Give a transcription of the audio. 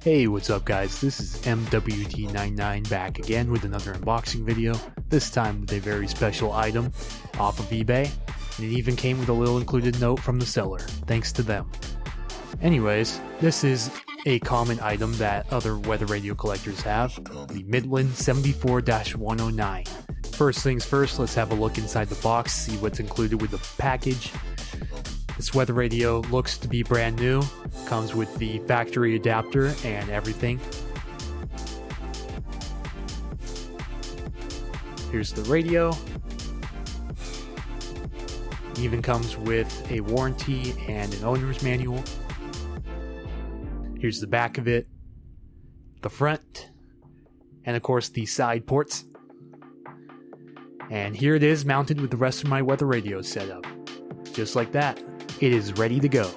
Hey, what's up guys, this is MWT99 back again with another unboxing video, this time with a very special item off of eBay, and it even came with a little included note from the seller, thanks to them. Anyways, this is a common item that other weather radio collectors have, the Midland 74-109. First things first, let's have a look inside the box, see what's included with the package. This weather radio looks to be brand new, comes with the factory adapter and everything. Here's the radio. Even comes with a warranty and an owner's manual. Here's the back of it, the front, and of course the side ports. And here it is mounted with the rest of my weather radio setup. Just like that, it is ready to go.